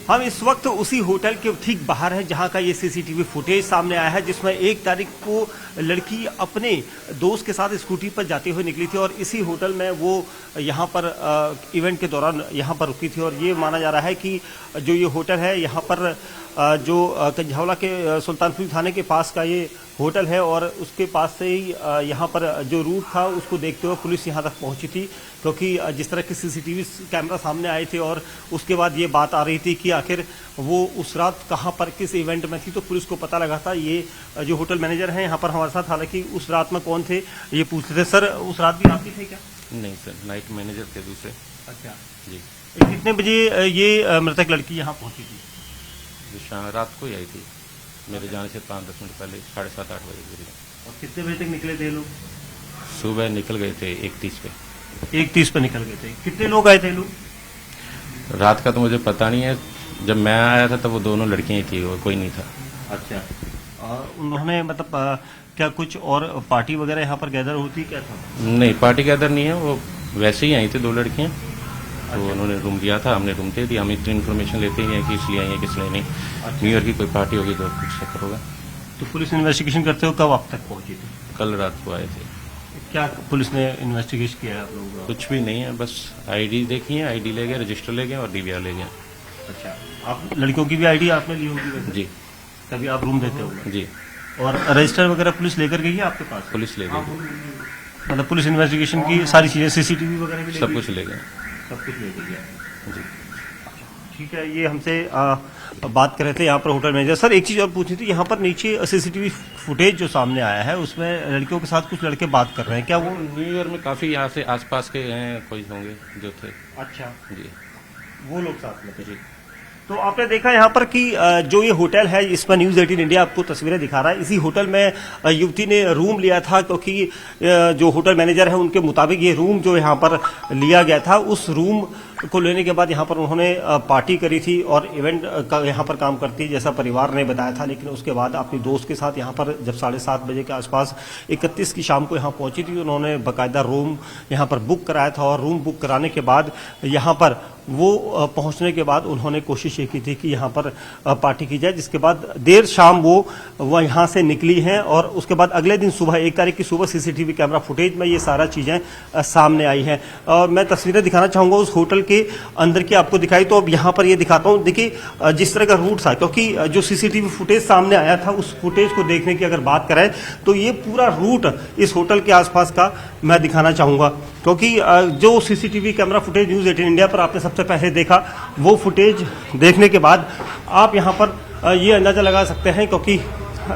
हम इस वक्त उसी होटल के ठीक बाहर हैं जहां का ये सीसीटीवी फुटेज सामने आया है, जिसमें 1 तारीख को लड़की अपने दोस्त के साथ स्कूटी पर जाते हुए निकली थी और इसी होटल में वो यहां पर इवेंट के दौरान यहां पर रुकी थी। और ये माना जा रहा है कि जो ये होटल है यहां पर जो कंझावला के सुल्तानपुर थाने के पास का ये होटल है और उसके पास से ही यहाँ पर जो रूट था उसको देखते हुए पुलिस यहाँ तक पहुँची थी, क्योंकि जिस तरह के सीसीटीवी कैमरा सामने आए थे और उसके बाद ये बात आ रही थी कि आखिर वो उस रात कहाँ पर किस इवेंट में थी, तो पुलिस को पता लगा था। ये जो होटल मैनेजर हैं यहाँ पर हमारे साथ, हालांकि उस रात में कौन थे ये पूछ रहे थे। सर, उस रात भी आप ही थे क्या? नहीं सर, नाइट मैनेजर थे दूसरे। अच्छा जी। कितने बजे ये मृतक लड़की यहाँ पहुँची थी? रात को ही आई थी, मेरे जाने से 5-10 मिनट पहले, 7:30-8 बजे करीब। और कितने बजे तक निकले थे लोग? सुबह निकल गए थे 1:30 पे। 1:30 पे निकल गए थे। कितने लोग आए थे लोग? रात का तो मुझे पता नहीं है, जब मैं आया था तब वो दोनों लड़कियां ही थी और कोई नहीं था। अच्छा, और उन्होंने मतलब क्या कुछ और पार्टी वगैरह यहाँ पर गैदर होती क्या था? नहीं, पार्टी गैदर नहीं है, वो वैसे ही आई थी 2 लड़कियां। तो उन्होंने रूम दिया था, हमने रूम दे दिया। हम इतनी इन्फॉर्मेशन लेते ही हैं कि इसलिए आई है, किस लिए नहीं। न्यू ईयर की कोई पार्टी होगी तो कुछ चक्कर होगा। तो पुलिस इन्वेस्टिगेशन करते हो कब आप तक पहुंची थी? कल रात को आए थे। क्या पुलिस ने इन्वेस्टिगेशन किया है आप लोगों का? कुछ भी नहीं है, बस आईडी देखी है, आईडी ले गए, रजिस्टर ले गए और डीवीआर ले गए। अच्छा, आप लड़कियों की भी आईडी आपने ली होगी वैसे? जी। तभी आप रूम देते हो? जी। और रजिस्टर वगैरह पुलिस लेकर गई है आपके पास? पुलिस ले गई, मतलब पुलिस इन्वेस्टिगेशन की सारी चीजें, सीसीटीवी वगैरह भी सब कुछ ले गए। सब कुछ ले गई है। जी। ठीक है, ये हमसे बात कर रहे थे यहाँ पर होटल मैनेजर। सर, एक चीज़ और पूछनी थी, यहाँ पर नीचे सीसीटीवी फुटेज जो सामने आया है उसमें लड़कियों के साथ कुछ लड़के बात कर रहे हैं, क्या वो न्यू ईयर में काफी यहाँ से आसपास के हैं, कोई होंगे जो थे। अच्छा जी, वो लोग साथ में थे? जी। तो आपने देखा यहाँ पर कि जो ये होटल है, इस पर न्यूज़ 18 इंडिया आपको तस्वीरें दिखा रहा है। इसी होटल में युवती ने रूम लिया था, क्योंकि जो होटल मैनेजर है उनके मुताबिक ये रूम जो यहाँ पर लिया गया था, उस रूम को लेने के बाद यहाँ पर उन्होंने पार्टी करी थी और इवेंट का यहाँ पर काम करती है जैसा परिवार ने बताया था। लेकिन उसके बाद अपनी दोस्त के साथ यहाँ पर जब 7:30 बजे के आसपास 31 की शाम को यहाँ पहुंची थी, उन्होंने बाकायदा रूम यहाँ पर बुक कराया था और रूम बुक कराने के बाद यहाँ पर वो पहुंचने के बाद उन्होंने कोशिश ये की थी कि यहाँ पर पार्टी की जाए, जिसके बाद देर शाम वो यहाँ से निकली हैं। और उसके बाद अगले दिन सुबह 1 तारीख की सुबह सीसीटीवी कैमरा फुटेज में ये सारा चीज़ें सामने आई हैं। और मैं तस्वीरें दिखाना चाहूँगा उस होटल के अंदर की, आपको दिखाई। तो अब यहाँ पर ये दिखाता हूँ, देखिए जिस तरह का रूट था, क्योंकि जो सीसीटीवी फुटेज सामने आया था उस फुटेज को देखने की अगर बात करें तो ये पूरा रूट इस होटल के आसपास का मैं दिखाना चाहूँगा, क्योंकि जो CCTV camera footage news 18 India पर आपने सबसे पहले देखा, वो फुटेज देखने के बाद आप यहाँ पर ये अंदाज़ा लगा सकते हैं, क्योंकि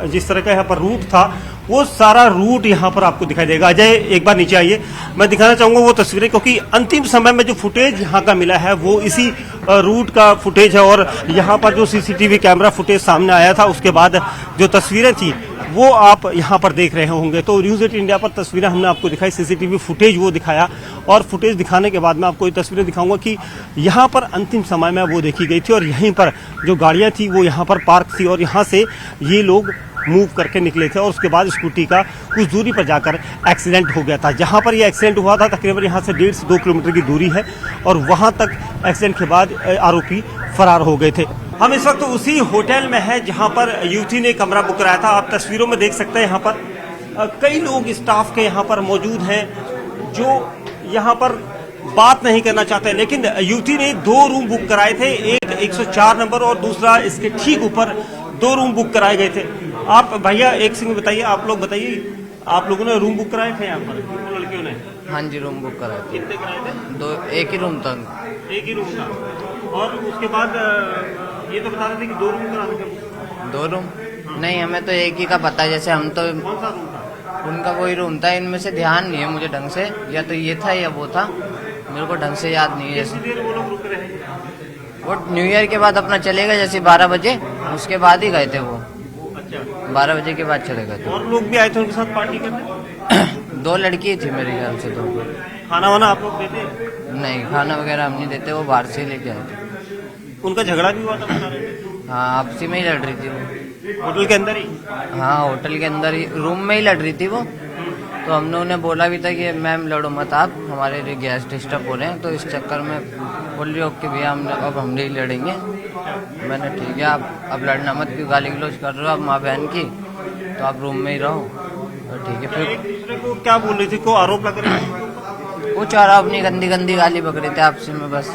जिस तरह का यहाँ पर रूट था वो सारा रूट यहाँ पर आपको दिखाई देगा। अजय, एक बार नीचे आइए, मैं दिखाना चाहूँगा वो तस्वीरें, क्योंकि अंतिम समय में जो फुटेज यहाँ का मिला है वो इसी रूट का फुटेज है। और यहाँ पर जो सीसीटीवी कैमरा फुटेज सामने आया था उसके बाद जो तस्वीरें थी वो आप यहाँ पर देख रहे होंगे। तो न्यूज़ 18 इंडिया पर तस्वीरें हमने आपको दिखाई, सीसीटीवी फुटेज वो दिखाया, और फुटेज दिखाने के बाद मैं आपको ये तस्वीरें दिखाऊंगा कि यहाँ पर अंतिम समय में वो देखी गई थी और यहीं पर जो गाड़ियाँ थी वो यहाँ पर पार्क थी और यहाँ से ये लोग मूव करके निकले थे। और उसके बाद स्कूटी का कुछ दूरी पर जाकर एक्सीडेंट हो गया था। जहाँ पर यह एक्सीडेंट हुआ था तकरीबन यहाँ से 1.5 से 2 किलोमीटर की दूरी है और वहाँ तक एक्सीडेंट के बाद आरोपी फरार हो गए थे। हम इस वक्त उसी होटल में हैं जहां पर युवती ने कमरा बुक कराया था। आप तस्वीरों में देख सकते हैं यहाँ पर कई लोग स्टाफ के यहाँ पर मौजूद हैं जो यहाँ पर बात नहीं करना चाहते, लेकिन युवती ने 2 रूम बुक कराए थे, एक 104 नंबर और दूसरा इसके ठीक ऊपर 2 रूम बुक कराए गए थे। आप भैया एक सिंह बताइए, आप लोग बताइए, आप लोगों ने रूम बुक कराए थे यहाँ पर लड़कियों ने? हाँ जी, रूम बुक कराए थे। कितने कराए थे? 2, एक ही रूम था। एक ही रूम था। और उसके बाद ये तो बता रहे थे कि 2 रूम कराने थे। 2 रूम नहीं, हमें तो एक ही का पता है। जैसे हम तो, कौन सा रूम था? उनका वही रूम था। इनमें से ध्यान नहीं है मुझे ढंग से, या तो ये था या वो था, मेरे को ढंग से याद नहीं है। कितनी देर वो लोग रुक रहे हैं? वो न्यू ईयर के बाद अपना चले गए, जैसे 12 बजे, उसके बाद ही गए थे वो। अच्छा, 12 बजे के बाद चले गए थे। और लोग भी आए थे उनके साथ पार्टी करने? 2 लड़की थी मेरे ख्याल से। तो खाना वाना आप लोग देते हैं? नहीं, खाना वगैरह हम नहीं देते, वो बाहर से लेके आए थे। उनका झगड़ा भी हुआ था बता रहे थे? हाँ, आपसी में ही लड़ रही थी वो। होटल के अंदर ही? हाँ, होटल के अंदर ही रूम में ही लड़ रही थी वो। तो हमने उन्हें बोला भी था कि मैम लड़ो मत, आप हमारे लिए गैस डिस्टर्ब हो रहे हैं। तो इस चक्कर में बोल रही ओके भैया, अब हम नहीं लड़ेंगे। मैंने ठीक है, आप अब लड़ना मत, क्यों गाली गलौज कर रहे हो आप माँ बहन की, तो आप रूम में ही रहो। तो ठीक है, फिर एक दूसरे को क्या बोल रही थी, को आरोप लग रहे थे? कुछ और अपनी गंदी गंदी गाली बक रहे थे आपसे में बस।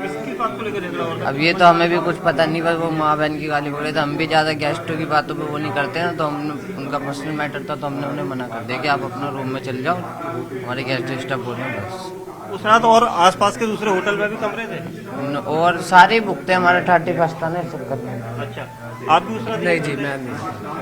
किसकी बात को लेकर झगड़ा हो रहा अब ये तो हमें भी कुछ पता नहीं, बस वो माँ बहन की गाली बक रहे थे। हम भी ज़्यादा गेस्टों की बातों पे वो नहीं करते ना, तो हमने उनका पर्सनल मैटर था तो हमने उन्हें मना कर दिया कि आप अपना रूम में चले जाओ, हमारे गेस्ट डिस्टर्ब हो रहे हैं बस। है? उस रात और आसपास के दूसरे होटल में भी कमरे थे? और सारे ही बुकते हैं हमारे 30 थाने शिरकत में। अच्छा, आप भी उस रात? नहीं जी, मैं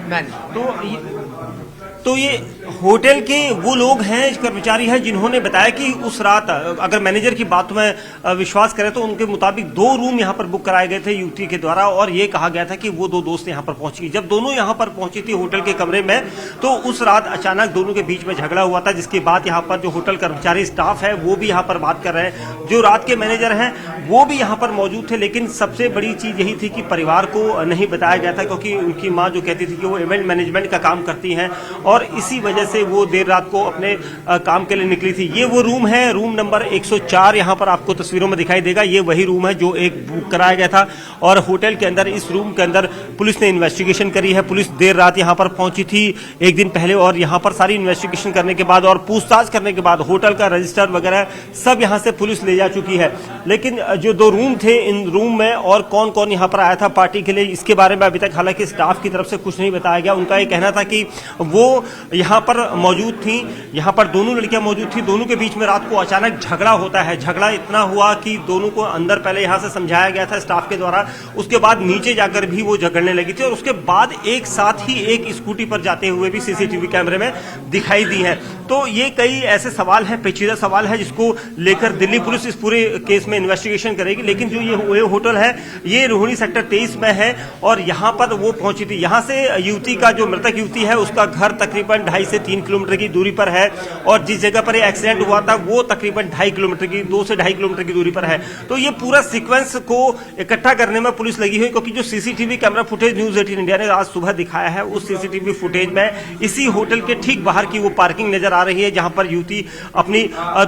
नहीं। तो ये होटल के वो लोग हैं, कर्मचारी हैं, जिन्होंने बताया कि उस रात, अगर मैनेजर की बात में विश्वास करें तो उनके मुताबिक 2 रूम यहाँ पर बुक कराए गए थे युवती के द्वारा, और ये कहा गया था कि वो 2 दोस्त यहाँ पर पहुंची। जब दोनों यहाँ पर पहुंची थी होटल के कमरे में, तो उस रात अचानक दोनों के बीच में झगड़ा हुआ था, जिसके बाद यहाँ पर जो होटल कर्मचारी स्टाफ है वो भी यहाँ पर बात कर रहे हैं, जो रात के मैनेजर हैं वो भी यहाँ पर मौजूद थे। लेकिन सबसे बड़ी चीज यही थी कि परिवार को नहीं बताया गया था, क्योंकि उनकी माँ जो कहती थी कि वो इवेंट मैनेजमेंट का काम करती हैं, और इसी वजह से वो देर रात को अपने काम के लिए निकली थी। ये वो रूम है, रूम नंबर 104 यहाँ पर आपको तस्वीरों में दिखाई देगा। ये वही रूम है जो एक बुक कराया गया था, और होटल के अंदर, इस रूम के अंदर पुलिस ने इन्वेस्टिगेशन करी है। पुलिस देर रात यहाँ पर पहुंची थी एक दिन पहले, और यहाँ पर सारी इन्वेस्टिगेशन करने के बाद और पूछताछ करने के बाद होटल का रजिस्टर वगैरह सब यहाँ से पुलिस ले जा चुकी है। लेकिन जो 2 रूम थे, इन रूम में और कौन कौन यहाँ पर आया था पार्टी के लिए, इसके बारे में अभी तक हालांकि स्टाफ की तरफ से कुछ नहीं बताया गया। उनका ये कहना था कि वो यहाँ पर मौजूद थी, यहाँ पर दोनों लड़कियां मौजूद थी, दोनों के बीच में रात को अचानक झगड़ा होता है। झगड़ा इतना हुआ कि दोनों को अंदर पहले यहाँ से समझाया गया था स्टाफ के द्वारा, उसके बाद नीचे जाकर भी वो झगड़ने लगी थी, और उसके बाद एक साथ ही एक स्कूटी पर जाते हुए भी सीसीटीवी कैमरे में दिखाई दी है। तो ये कई ऐसे सवाल हैं, पेचीदा सवाल है, जिसको लेकर दिल्ली पुलिस इस पूरे केस में इन्वेस्टिगेशन करेगी। लेकिन जो ये होटल है ये रोहिणी सेक्टर 23 में है, और यहाँ पर वो पहुंची थी। यहाँ से युवती का, जो मृतक युवती है, उसका घर तकरीबन 2.5 से 3 किलोमीटर की दूरी पर है, और जिस जगह पर ये एक्सीडेंट हुआ था वो तकरीबन 2.5 किलोमीटर की, 2 से 2.5 किलोमीटर की दूरी पर है। तो ये पूरा सीक्वेंस को इकट्ठा करने में पुलिस लगी हुई, क्योंकि जो CCTV camera footage news 18 India ने आज सुबह दिखाया है, उस सीसीटीवी फुटेज में इसी होटल के ठीक बाहर की वो पार्किंग नजर आ रही है, जहां पर युवती अपनी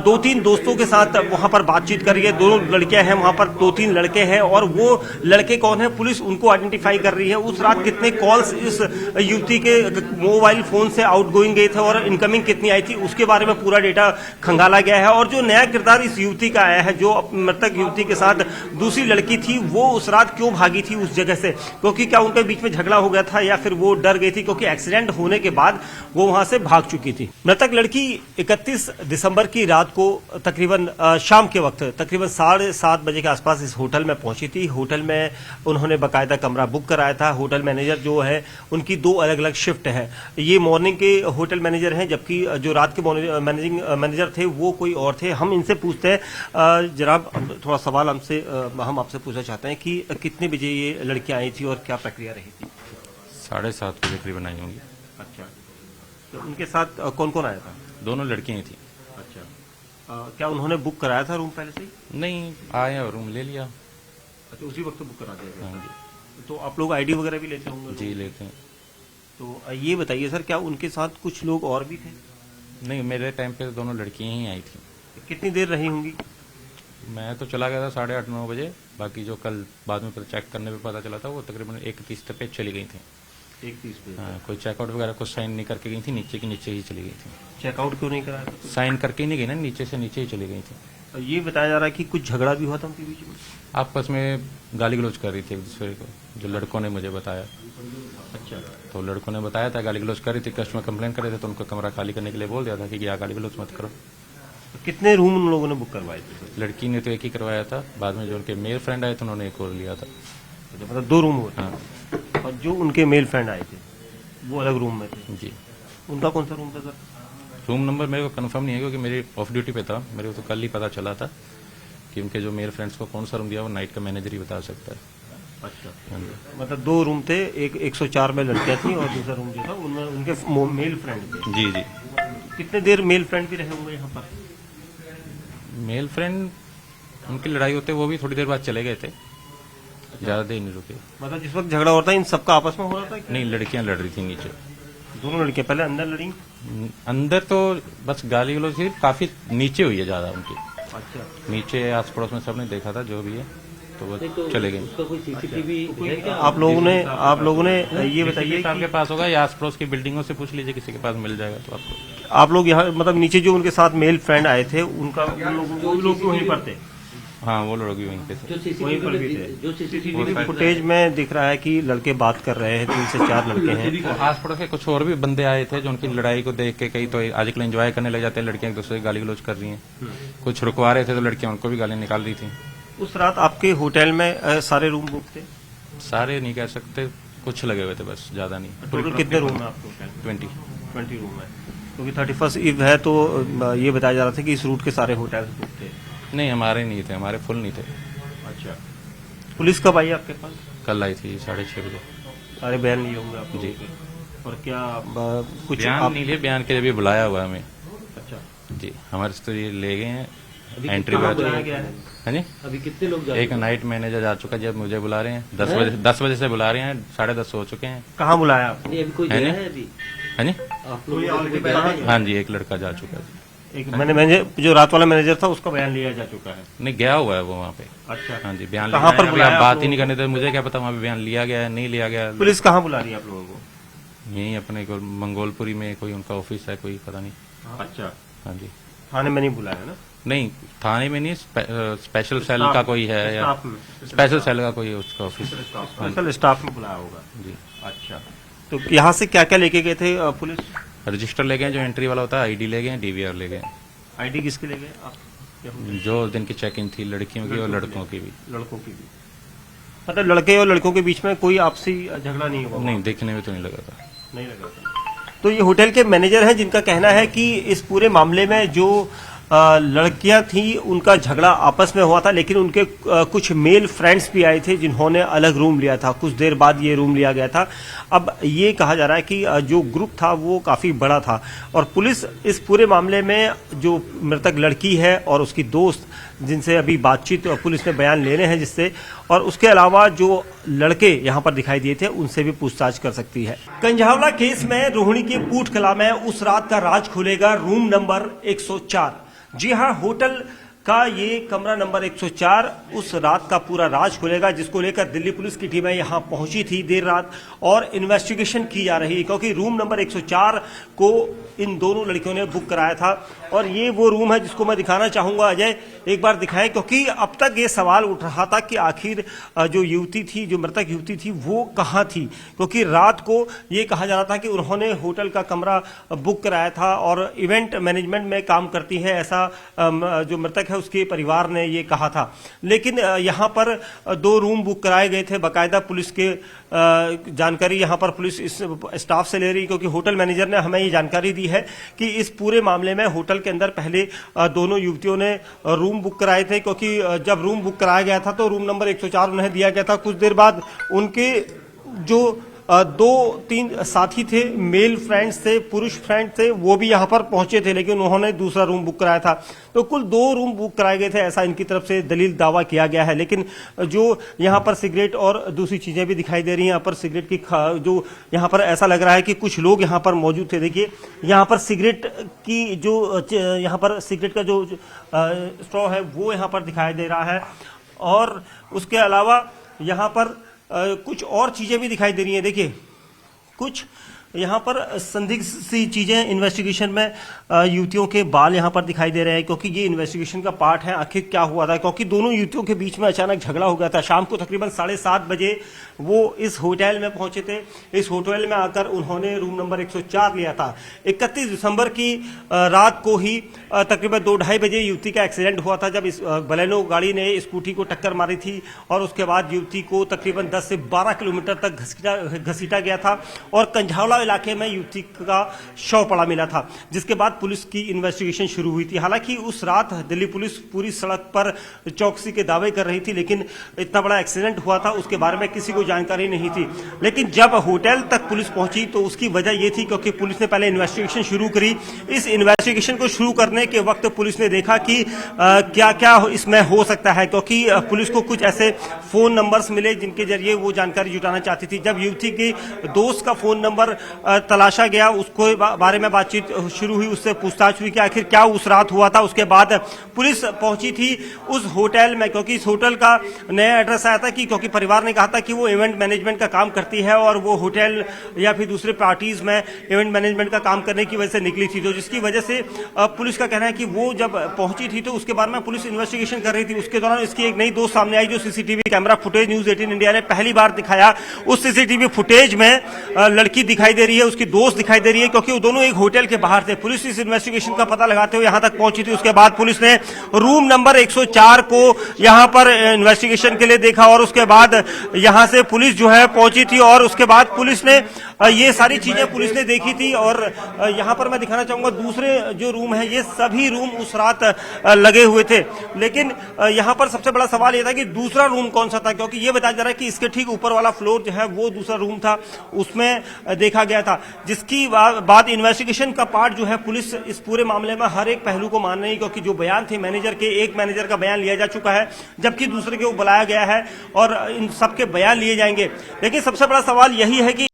2-3 दोस्तों के साथ वहां पर बातचीत कर रही है। 2 लड़कियां हैं वहां पर, 2-3 लड़के हैं, और वो लड़के कौन है पुलिस उनको आइडेंटिफाई कर रही है। उस रात कितने कॉल्स इस युवती के मोबाइल फोन से आउटगोइंग गए थे और इनकमिंग कितनी आई थी, उसके बारे में पूरा डेटा खंगाला गया है। और जो नया किरदार इस युवती का आया है, जो मृतक युवती के साथ दूसरी लड़की थी, वो उस रात क्यों भागी थी उस जगह से, क्योंकि क्या उनके बीच में झगड़ा हो गया था, या फिर वो डर गई थी, क्योंकि एक्सीडेंट होने के बाद वो वहां से भाग चुकी थी। मृतक लड़की 31 दिसंबर की रात को तकरीबन शाम के वक्त तकरीबन 7:30 बजे के आसपास इस होटल में पहुंची थी। होटल में उन्होंने बाकायदा कमरा बुक कराया था। होटल मैनेजर जो है उनकी 2 अलग अलग शिफ्ट है। ये मॉर्निंग के होटल मैनेजर हैं, जबकि जो रात के मैनेजिंग मैनेजर थे वो कोई और थे। हम इनसे पूछते हैं, जनाब थोड़ा सवाल हम आपसे पूछना चाहते हैं कि कितने बजे ये लड़कियां आई थी और क्या प्रक्रिया रही थी? 7:30 बजे करीबन आई होंगी। अच्छा, तो उनके साथ कौन कौन आया था? दोनों लड़कियां ही थी। अच्छा, क्या उन्होंने बुक कराया था रूम पहले से ही? नहीं, आए और रूम ले लिया। अच्छा, उसी वक्त बुक करा दिया गया? हाँ जी। तो आप लोग आईडी वगैरह भी लेते होंगे? जी लेते हैं। तो ये बताइए सर, क्या उनके साथ कुछ लोग और भी थे? नहीं, मेरे टाइम पे दोनों लड़कियां ही आई थी। कितनी देर रही होंगी? मैं तो चला गया था 8:30-9 बजे। बाकी जो कल बाद में चेक करने पे पता चला था वो तकरीबन 1:30 पे चली गई थी। 1:30 पे? हाँ, कोई चेकआउट वगैरह कुछ साइन नहीं करके गई थी, नीचे की नीचे ही चली गई थी। चेकआउट क्यों नहीं कराया? साइन करके ही नहीं गई ना, नीचे से नीचे ही चली गई थी। और ये बताया जा रहा है कि कुछ झगड़ा भी हुआ था उनके बीच में? आपस में गाली गलौज कर रही थी एक दूसरे को, जो लड़कों ने मुझे बताया। अच्छा, तो लड़कों ने बताया था गाली गलौज कर रही थी, कस्टमर कंप्लेन कर रहे थे, तो उनको कमरा खाली करने के लिए बोल दिया था कि गाली गलौज मत करो। तो कितने रूम उन लोगों ने बुक करवाए थे? लड़की ने तो एक ही करवाया था, बाद में जो उनके मेल फ्रेंड आए थे उन्होंने एक और लिया था। अच्छा, मतलब 2 रूम हुए? हाँ और जो उनके मेल फ्रेंड आए थे वो अलग रूम में थे? जी। उनका कौन सा रूम था सर? रूम नंबर मेरे को कंफर्म नहीं है, क्योंकि मेरी ऑफ ड्यूटी पे था। मेरे को तो कल ही पता चला था कि उनके जो मेल फ्रेंड्स को कौन सा रूम दिया वो नाइट का मैनेजर ही बता सकता है। अच्छा, हाँ जी। मतलब 2 रूम थे, एक 104 में लड़कियां थी और दूसरा रूम जो था उनमें उनके मेल फ्रेंड थे? जी जी। कितने देर मेल फ्रेंड भी रहे होंगे यहाँ पर? मेल फ्रेंड उनकी लड़ाई होते वो भी थोड़ी देर बाद चले गए थे, ज्यादा देर नहीं रुके। मतलब जिस वक्त झगड़ा होता है इन सबका आपस में हो रहा था कि? नहीं, लड़कियां लड़ रही थी नीचे। दोनों लड़कियां पहले अंदर लड़ी? अंदर तो बस गाली गलौज थी, काफी नीचे हुई है ज्यादा उनकी। अच्छा, नीचे आस पड़ोस में सबने देखा था जो भी है। तो वो चले गए। उसका कोई सीसीटीवी है क्या? आप लोगों ने ये बताइए आपके कि पास होगा या आस पड़ोस की बिल्डिंगों से पूछ लीजिए, किसी के पास मिल जाएगा तो आपको। आप लोग यहाँ मतलब नीचे जो उनके साथ मेल फ्रेंड आए थे उनका उन लोग वहीं पर थे, हाँ वो लोग भी वहीं पे जो थे। वहीं पर भी थे। जो सीसीटीवी फुटेज में दिख रहा है कि लड़के बात कर रहे हैं, 3 से 4 लड़के हैं। तो आस पड़ोस के कुछ और भी बंदे आए थे जो उनकी लड़ाई को देख के, कई तो आजकल एंजॉय करने लग जाते हैं, लड़कियां एक दूसरे की गाली गलौज कर रही हैं, कुछ रुकवा रहे थे तो लड़कियां उनको भी गाली निकाल रही थी। उस रात आपके होटल में सारे रूम बुक थे? सारे नहीं कह सकते, कुछ लगे हुए थे बस, ज्यादा नहीं। टोटल कितने रूम है आपके होटल में? 20। 20 रूम है, क्योंकि 31 ईव है तो ये बताया जा रहा था कि इस रूट के सारे होटल बुक थे। नहीं हमारे नहीं थे, हमारे फुल नहीं थे। अच्छा, पुलिस कब आई आपके पास? कल आई थी 6:30 बजे। सारे बयान लिए होंगे आप लोगों जी। के? और क्या कुछ बयान आप नहीं लिए, बयान के लिए भी बुलाया हुआ है हमें। अच्छा, जी हमारे से तो ये ले गए हैं अभी एंट्री कहाँ बार। बुलाया गया है? हाँ जी, अभी कितने लोग जा एक नाइट मैनेजर जा चुका है, जब मुझे बुला रहे हैं 10 बजे से बुला रहे हैं, 10:30 हो चुके हैं। कहाँ बुलाया आपको? नहीं, अभी कोई है गया नहीं? है अभी हाँ जी, आप लोगों का कोई बयान है? हाँ जी एक लड़का जा चुका है जी। एक मैनेजर जो रात वाला मैनेजर था उसका बयान लिया जा चुका है। नहीं गया हुआ है वो वहाँ पे। अच्छा, हाँ जी बयान कहाँ लिया पर है, अभी बुलाया आप आप बात लोगों ही नहीं करने थे, मुझे क्या पता वहाँ पे बयान लिया गया है नहीं लिया गया। पुलिस कहाँ बुला रही है आप लोगों को? यही अपने को मंगोलपुरी में कोई उनका ऑफिस है, कोई पता नहीं। अच्छा, हाँ जी, थाने में नहीं बुलाया ना? नहीं थाने में नहीं, स्पेशल सेल का कोई है या स्टाफ में, स्पेशल सेल का कोई है उसका ऑफिस। स्पेशल स्टाफ में बुलाया होगा। जी, अच्छा, तो यहाँ से क्या क्या लेके गए थे पुलिस? रजिस्टर ले गए जो एंट्री वाला होता है, आईडी ले गए, डीवीआर ले गए, आईडी किसके ले गए आप? जो दिन की चेक इन थी लड़कियों की और लड़कों की भी। लड़कों की भी? मतलब लड़के और लड़कों के बीच में कोई आपसी झगड़ा नहीं हुआ? नहीं देखने में तो नहीं लगा था। नहीं लगा था। तो ये होटल के मैनेजर हैं जिनका कहना है कि इस पूरे मामले में जो लड़कियां थी उनका झगड़ा आपस में हुआ था, लेकिन उनके कुछ मेल फ्रेंड्स भी आए थे जिन्होंने अलग रूम लिया था। कुछ देर बाद ये रूम लिया गया था। अब ये कहा जा रहा है कि जो ग्रुप था वो काफ़ी बड़ा था और पुलिस इस पूरे मामले में जो मृतक लड़की है और उसकी दोस्त जिनसे अभी बातचीत पुलिस ने बयान लेने हैं जिससे, और उसके अलावा जो लड़के यहाँ पर दिखाई दिए थे उनसे भी पूछताछ कर सकती है। कंझावला केस में रोहिणी के पूट कला में उस रात का राज खुलेगा रूम नंबर 104। जी हाँ, होटल का ये कमरा नंबर 104 उस रात का पूरा राज खुलेगा जिसको लेकर दिल्ली पुलिस की टीमें यहां पहुंची थी देर रात और इन्वेस्टिगेशन की जा रही है, क्योंकि रूम नंबर 104 को इन दोनों लड़कियों ने बुक कराया था और ये वो रूम है जिसको मैं दिखाना चाहूंगा। अजय एक बार दिखाएं, क्योंकि अब तक ये सवाल उठ रहा था कि आखिर जो युवती थी, जो मृतक युवती थी वो कहाँ थी, क्योंकि रात को ये कहा जा रहा था कि उन्होंने होटल का कमरा बुक कराया था और इवेंट मैनेजमेंट में काम करती है, ऐसा जो मृतक है उसके परिवार ने ये कहा था। लेकिन यहाँ पर 2 रूम बुक कराए गए थे, बाकायदा पुलिस के जानकारी यहाँ पर पुलिस इस स्टाफ से ले रही, क्योंकि होटल मैनेजर ने हमें ये जानकारी दी है कि इस पूरे मामले में होटल के अंदर पहले दोनों युवतियों ने रूम बुक कराए थे, क्योंकि जब रूम बुक कराया गया था तो रूम नंबर 104 उन्हें दिया गया था। कुछ देर बाद उनके जो 2-3 साथी थे, मेल फ्रेंड्स थे, पुरुष फ्रेंड थे, वो भी यहाँ पर पहुंचे थे, लेकिन उन्होंने दूसरा रूम बुक कराया था। तो कुल 2 रूम बुक कराए गए थे, ऐसा इनकी तरफ से दलील दावा किया गया है। लेकिन जो यहाँ पर सिगरेट और दूसरी चीजें भी दिखाई दे रही हैं, यहाँ पर सिगरेट की जो यहाँ पर ऐसा लग रहा है कि कुछ लोग यहाँ पर मौजूद थे। देखिए यहाँ पर सिगरेट की जो यहाँ पर सिगरेट का जो स्ट्रॉ है वो यहाँ पर दिखाई दे रहा है और उसके अलावा यहाँ पर कुछ और चीजें भी दिखाई दे रही हैं। देखिए कुछ यहाँ पर संदिग्ध सी चीजें इन्वेस्टिगेशन में युवतियों के बाल यहाँ पर दिखाई दे रहे हैं, क्योंकि ये इन्वेस्टिगेशन का पार्ट है आखिर क्या हुआ था, क्योंकि दोनों युवतियों के बीच में अचानक झगड़ा हो गया था। शाम को तकरीबन 7:30 बजे वो इस होटल में पहुंचे थे। इस होटल में आकर उन्होंने रूम नंबर 104 लिया था। 31 दिसंबर की रात को ही तकरीबन 2-2:30 बजे युवती का एक्सीडेंट हुआ था, जब इस बलेनो गाड़ी ने स्कूटी को टक्कर मारी थी और उसके बाद युवती को तकरीबन 10 से 12 किलोमीटर तक घसीटा गया था और कंझावला इलाके में युवती का शव पड़ा मिला था, जिसके बाद पुलिस की इन्वेस्टिगेशन शुरू हुई थी। हालांकि उस रात दिल्ली पुलिस पूरी सड़क पर चौकसी के दावे कर रही थी, लेकिन इतना बड़ा एक्सीडेंट हुआ था उसके बारे में किसी को जानकारी नहीं थी। लेकिन जब होटल तक पुलिस पहुंची तो उसकी वजह यह थी क्योंकि पुलिस ने पहले इन्वेस्टिगेशन शुरू करी। इस इन्वेस्टिगेशन को शुरू करने के वक्त पुलिस ने देखा कि क्या क्या इसमें हो सकता है, क्योंकि पुलिस को कुछ ऐसे फोन नंबर्स मिले जिनके जरिए वो जानकारी जुटाना चाहती थी। जब युवती के दोस्त का फोन नंबर तलाशा गया, उसको बारे में बातचीत शुरू हुई, उससे पूछताछ हुई कि आखिर क्या उस रात हुआ था। उसके बाद पुलिस पहुंची थी उस होटल में, क्योंकि इस होटल का नया एड्रेस आया था कि क्योंकि परिवार ने कहा था कि वो इवेंट मैनेजमेंट का काम करती है और वो होटल या फिर दूसरे पार्टीज में इवेंट मैनेजमेंट का काम करने की वजह से निकली थी। तो जिसकी वजह से पुलिस का कहना है कि वो जब पहुंची थी तो उसके बाद में पुलिस इन्वेस्टिगेशन कर रही थी। उसके दौरान इसकी एक नई दोस्त सामने आई जो CCTV camera footage news 18 India ने पहली बार दिखाया। उस सीसीटीवी फुटेज में लड़की दिखाई दे रही है, उसकी दोस्त दिखाई दे रही है, क्योंकि वो दोनों एक होटल के बाहर थे। पुलिस इस इन्वेस्टिगेशन का पता लगाते हुए यहां तक पहुंची थी। उसके बाद पुलिस ने रूम नंबर 104 को यहां पर इन्वेस्टिगेशन के लिए देखा और उसके बाद यहां से पुलिस जो है पहुंची थी और उसके बाद पुलिस ने ये सारी चीजें पुलिस ने देखी थी। और यहां पर मैं दिखाना चाहूंगा दूसरे जो रूम है, ये सभी रूम उस रात लगे हुए थे। लेकिन यहां पर सबसे बड़ा सवाल यह था कि दूसरा रूम कौन सा था, क्योंकि ये बताया जा रहा है कि इसके ठीक ऊपर वाला फ्लोर जो है वो दूसरा रूम था, उसमें देखा गया था। जिसकी बाद इन्वेस्टिगेशन का पार्ट जो है पुलिस इस पूरे मामले में हर एक पहलू को मान रही है, क्योंकि जो बयान थे मैनेजर के, एक मैनेजर का बयान लिया जा चुका है जबकि दूसरे को बुलाया गया है और इन सबके बयान लिए जाएंगे। लेकिन सबसे बड़ा सवाल यही है कि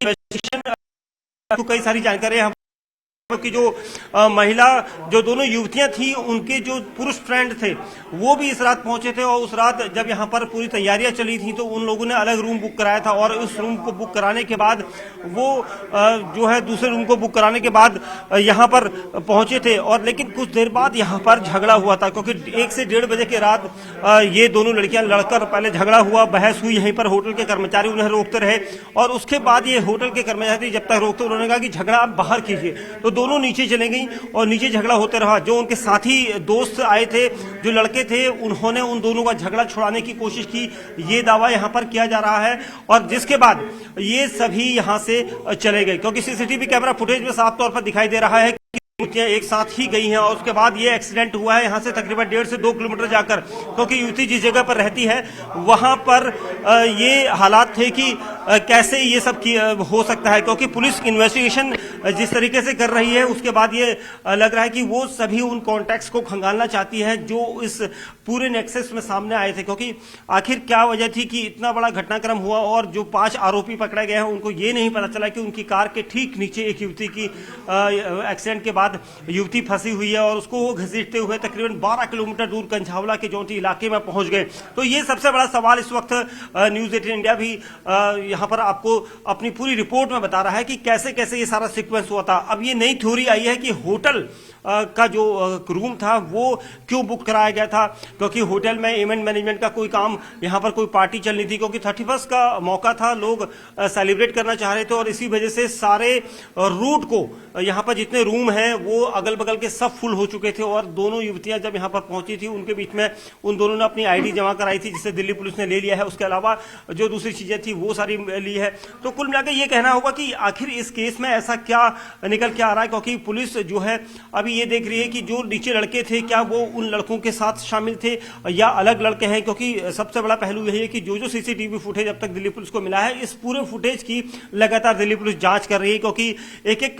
तो कई सारी जानकारी हम कि जो महिला जो दोनों युवतियां थी उनके जो पुरुष फ्रेंड थे वो भी इस रात पहुंचे थे और उस रात जब यहां पर पूरी तैयारियां चली थी तो उन लोगों ने अलग रूम बुक कराया था और उस रूम को बुक कराने के बाद वो जो है दूसरे रूम को बुक कराने के बाद यहां पर पहुंचे थे। और लेकिन कुछ देर बाद यहां पर झगड़ा हुआ था, क्योंकि 1 से 1:30 बजे के रात ये दोनों लड़कियां लड़कर पहले झगड़ा हुआ, बहस हुई, यहीं पर होटल के कर्मचारी उन्हें रोकते रहे और उसके बाद ये होटल के कर्मचारी जब तक रोकते उन्होंने कहा कि झगड़ा आप बाहर कीजिए, तो दोनों नीचे चले गई और नीचे झगड़ा होते रहा। जो उनके साथी दोस्त आए थे, जो लड़के थे, उन्होंने उन दोनों का झगड़ा छुड़ाने की कोशिश की, ये दावा यहां पर किया जा रहा है। और जिसके बाद ये सभी यहां से चले गए, क्योंकि सीसीटीवी कैमरा फुटेज में साफ तौर पर दिखाई दे रहा है युवतियां एक साथ ही गई हैं और उसके बाद ये एक्सीडेंट हुआ है यहां से तकरीबन 1.5 से 2 किलोमीटर जाकर, क्योंकि युवती जिस जगह पर रहती है वहां पर ये हालात थे कि कैसे ये सब हो सकता है, क्योंकि पुलिस इन्वेस्टिगेशन जिस तरीके से कर रही है उसके बाद ये लग रहा है कि वो सभी उन कॉन्टैक्ट्स को खंगालना चाहती है जो इस पूरे नेक्सस में सामने आए थे। क्योंकि आखिर क्या वजह थी कि इतना बड़ा घटनाक्रम हुआ और जो 5 आरोपी पकड़े गए हैं उनको ये नहीं पता चला कि उनकी कार के ठीक नीचे एक युवती की एक्सीडेंट के बाद युवती फंसी हुई है और उसको वो घसीटते हुए तकरीबन 12 किलोमीटर दूर कंझावला के जोंटी इलाके में पहुंच गए। तो ये सबसे बड़ा सवाल इस वक्त न्यूज 18 इंडिया भी यहां पर आपको अपनी पूरी रिपोर्ट में बता रहा है कि कैसे कैसे ये सारा सीक्वेंस हुआ था। अब ये नई थ्योरी आई है कि होटल का जो रूम था वो क्यों बुक कराया गया था, क्योंकि होटल में इवेंट मैनेजमेंट का कोई काम, यहां पर कोई पार्टी चलनी थी, क्योंकि 31 का मौका था, लोग सेलिब्रेट करना चाह रहे थे और इसी वजह से सारे रूट को यहां पर जितने रूम हैं वो अगल बगल के सब फुल हो चुके थे। और दोनों युवतियां जब यहां पर पहुंची थी उनके बीच में उन दोनों ने अपनी आईडी जमा कराई थी जिसे दिल्ली पुलिस ने ले लिया है, उसके अलावा जो दूसरी चीजें थी वो सारी ली है। तो कुल मिलाकर ये कहना होगा कि आखिर इस केस में ऐसा क्या निकल के आ रहा है, क्योंकि पुलिस जो है अभी ये देख रही है कि जो नीचे लड़के थे क्या वो उन लड़कों के साथ शामिल थे या अलग लड़के हैं, क्योंकि सबसे बड़ा पहलू यही है कि जो सीसीटीवी फुटेज अब तक दिल्ली पुलिस को मिला है इस पूरे फुटेज की लगातार दिल्ली पुलिस जांच कर रही है, क्योंकि एक एक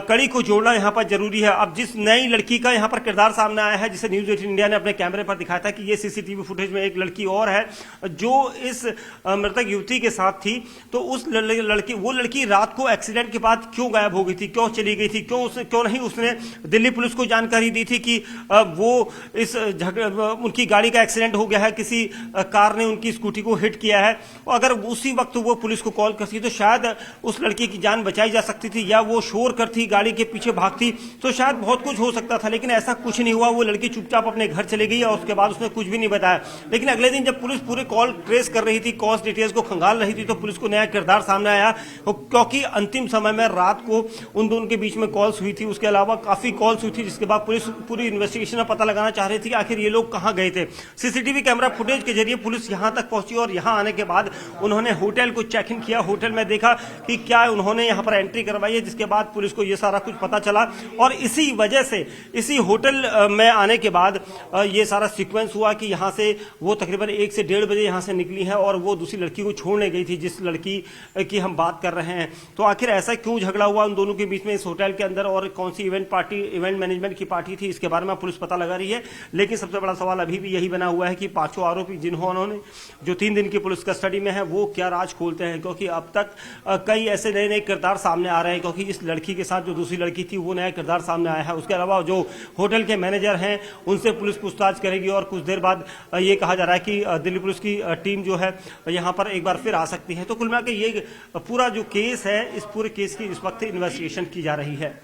कड़ी को जोड़ना यहां पर जरूरी है। अब जिस नई लड़की का यहां पर किरदार सामने आया है जिसे न्यूज 18 इंडिया ने अपने कैमरे पर दिखाया था कि ये सीसीटीवी फुटेज में एक लड़की और है जो इस मृतक युवती के साथ थी, तो उस लड़की रात को एक्सीडेंट के बाद क्यों गायब हो गई थी, क्यों चली गई थी, क्यों नहीं उसने दिल्ली पुलिस को जानकारी दी थी कि वो इस उनकी गाड़ी का एक्सीडेंट हो गया है, किसी कार ने उनकी स्कूटी को हिट किया है। और अगर उसी वक्त वो पुलिस को कॉल करती तो शायद उस लड़की की जान बचाई जा सकती थी, या वो शोर करती, गाड़ी के पीछे भागती, तो शायद बहुत कुछ हो सकता था। लेकिन ऐसा कुछ नहीं हुआ, वो लड़की चुपचाप अपने घर चली गई और उसके बाद उसने कुछ भी नहीं बताया। लेकिन अगले दिन जब पुलिस पूरे कॉल ट्रेस कर रही थी, कॉल डिटेल्स को खंगाल रही थी, तो पुलिस को नया किरदार सामने आया, क्योंकि अंतिम समय में रात को उन दोनों के बीच में कॉल्स हुई थी, उसके अलावा काफी कॉल्स हुई थी, जिसके बाद पुलिस पूरी इन्वेस्टिगेशन में पता लगाना चाह रही थी कि आखिर ये लोग कहां गए थे। सीसीटीवी कैमरा फुटेज के जरिए पुलिस यहां तक पहुंची और यहां आने के बाद उन्होंने होटल को चेक इन किया, होटल में देखा कि क्या उन्होंने यहां पर एंट्री करवाई है, जिसके बाद पुलिस को यह सारा कुछ पता चला। और इसी वजह से इसी होटल में आने के बाद ये सारा सीक्वेंस हुआ कि यहां से वो तकरीबन 1 से 1:30 बजे यहां से निकली है और वो दूसरी लड़की को छोड़ने गई थी, जिस लड़की की हम बात कर रहे हैं। तो आखिर ऐसा क्यों झगड़ा हुआ उन दोनों के बीच में इस होटल के अंदर, और कौन सी इवेंट पार्टी इवेंट मैनेजमेंट की पार्टी थी, इसके बारे में पुलिस पता लगा रही है। लेकिन सबसे बड़ा सवाल अभी भी यही बना हुआ है कि पांचों आरोपी जिन्होंने जो 3 दिन की पुलिस कस्टडी में है वो क्या राज खोलते हैं, क्योंकि अब तक कई ऐसे नए नए किरदार सामने आ रहे हैं। क्योंकि इस लड़की के साथ जो दूसरी लड़की थी वो नया किरदार सामने आया है। उसके अलावा जो होटल के मैनेजर हैं उनसे पुलिस पूछताछ करेगी और कुछ देर बाद ये कहा जा रहा है कि दिल्ली पुलिस की टीम जो है यहाँ पर एक बार फिर आ सकती है। तो कुल मिला के ये पूरा जो केस है, इस पूरे केस की इस वक्त इन्वेस्टिगेशन की जा रही है।